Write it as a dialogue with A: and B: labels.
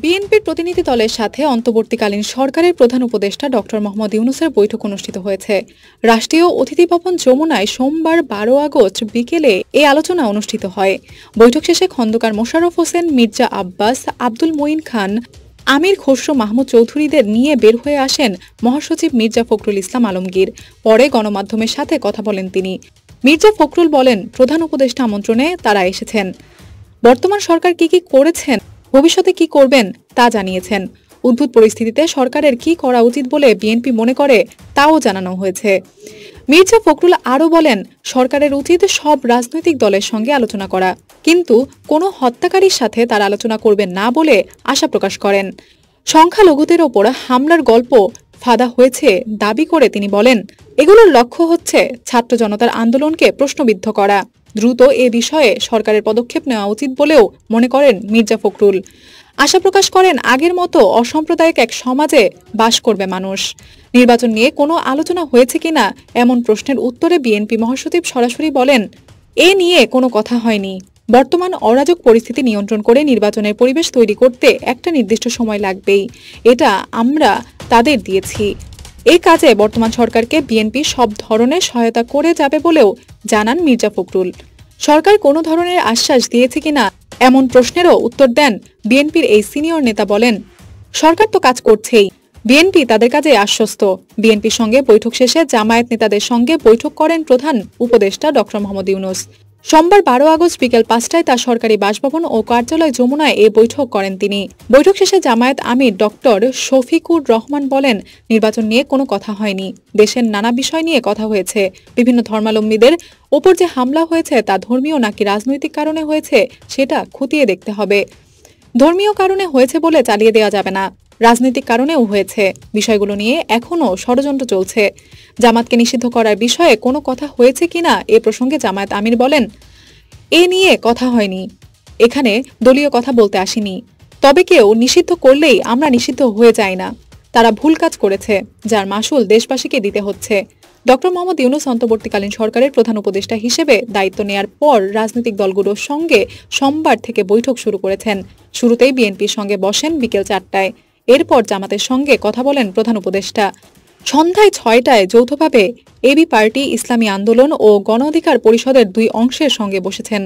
A: বিএনপির প্রতিনিধি দলের সাথে অন্তর্বর্তীকালীন সরকারের প্রধান উপদেষ্টা ডক্টর মোহাম্মদ ইউনূসের বৈঠক অনুষ্ঠিত হয়েছে। রাষ্ট্রীয় অতিথি ভবন যমুনায় সোমবার ১২ আগস্ট বিকেলে এই আলোচনা অনুষ্ঠিত হয়। বৈঠক শেষে খন্দকার মোশাররফ হোসেন, মির্জা আব্বাস, আব্দুল মঈন খান, আমির খসরু মাহমুদ চৌধুরীদের নিয়ে বের হয়ে আসেন মহাসচিব মির্জা ফখরুল ইসলাম আলমগীর। পরে গণমাধ্যমের সাথে কথা বলেন তিনি। মির্জা ফখরুল বলেন, প্রধান উপদেষ্টা আমন্ত্রণে তারা এসেছেন। বর্তমান সরকার কি করেছেন, ভবিষ্যতে কি করবেন তা জানিয়েছেন। উদ্ভূত পরিস্থিতিতে সরকারের কি করা উচিত বলে বিএনপি মনে করে তাও জানানো হয়েছে। মির্জা ফখরুল আরও বলেন, সরকারের উচিত সব রাজনৈতিক দলের সঙ্গে আলোচনা করা, কিন্তু কোনো হত্যাকারীর সাথে তারা আলোচনা করবেন না বলে আশা প্রকাশ করেন। সংখ্যালঘুদের ওপর হামলার গল্প ফাঁদা হয়েছে দাবি করে তিনি বলেন, এগুলোর লক্ষ্য হচ্ছে ছাত্র জনতার আন্দোলনকে প্রশ্নবিদ্ধ করা। দ্রুত এ বিষয়ে সরকারের পদক্ষেপ নেওয়া উচিত বলেও মনে করেন মির্জা ফখরুল। আশা প্রকাশ করেন, আগের মতো অসাম্প্রদায়িক এক সমাজে বাস করবে মানুষ। নির্বাচন নিয়ে কোনো আলোচনা হয়েছে কিনা এমন প্রশ্নের উত্তরে বিএনপি মহাসচিব সরাসরি বলেন, এ নিয়ে কোনো কথা হয়নি। বর্তমান অরাজক পরিস্থিতি নিয়ন্ত্রণ করে নির্বাচনের পরিবেশ তৈরি করতে একটা নির্দিষ্ট সময় লাগবেই, এটা আমরা তাদের দিয়েছি। এই কাজে বর্তমান সরকারকে বিএনপি সব ধরনের সহায়তা করে যাবে বলেও জানান মির্জা ফখরুল। সরকার কোনো ধরনের আশ্বাস দিয়েছে কিনা এমন প্রশ্নেরও উত্তর দেন বিএনপির এই সিনিয়র নেতা, বলেন, সরকার তো কাজ করছেই, বিএনপি তাদের কাজে আশ্বস্ত। বিএনপির সঙ্গে বৈঠক শেষে জামায়াত নেতাদের সঙ্গে বৈঠক করেন প্রধান উপদেষ্টা ডক্টর মোহাম্মদ ইউনূস। সোমবার ১২ আগস্ট বিকেল ৫টায় তার সরকারি বাসভবন ও কার্যালয় যমুনায় এ বৈঠক করেন তিনি। বৈঠক শেষে জামায়াত আমির ডক্টর শফিকুর রহমান বলেন, নির্বাচন নিয়ে কোনো কথা হয়নি, দেশের নানা বিষয় নিয়ে কথা হয়েছে। বিভিন্ন ধর্মাবলম্বীদের ওপর যে হামলা হয়েছে তা ধর্মীয় নাকি রাজনৈতিক কারণে হয়েছে সেটা খতিয়ে দেখতে হবে। ধর্মীয় কারণে হয়েছে বলে চালিয়ে দেওয়া যাবে না, রাজনৈতিক কারণেও হয়েছে। বিষয়গুলো নিয়ে এখনও ষড়যন্ত্র চলছে। জামাতকে নিষিদ্ধ করার বিষয়ে কোনো কথা হয়েছে কিনা এ প্রসঙ্গে জামায়াত আমির বলেন, এ নিয়ে কথা হয়নি, এখানে দলীয় কথা বলতে আসিনি। তবে কেউ নিষিদ্ধ করলেই আমরা নিষিদ্ধ হয়ে যাই না। তারা ভুল কাজ করেছে, যার মাসুল দেশবাসীকে দিতে হচ্ছে। ডক্টর মোহাম্মদ ইউনূস অন্তর্বর্তীকালীন সরকারের প্রধান উপদেষ্টা হিসেবে দায়িত্ব নেয়ার পর রাজনৈতিক দলগুলোর সঙ্গে সোমবার থেকে বৈঠক শুরু করেছেন। শুরুতেই বিএনপির সঙ্গে বসেন বিকেল ৪টায়। এরপর জামাতের সঙ্গে কথা বলেন প্রধান উপদেষ্টা। সন্ধ্যায় ৬টায় যৌথভাবে এবি পার্টি, ইসলামী আন্দোলন ও গণ অধিকার পরিষদের ২ অংশের সঙ্গে বসেছেন।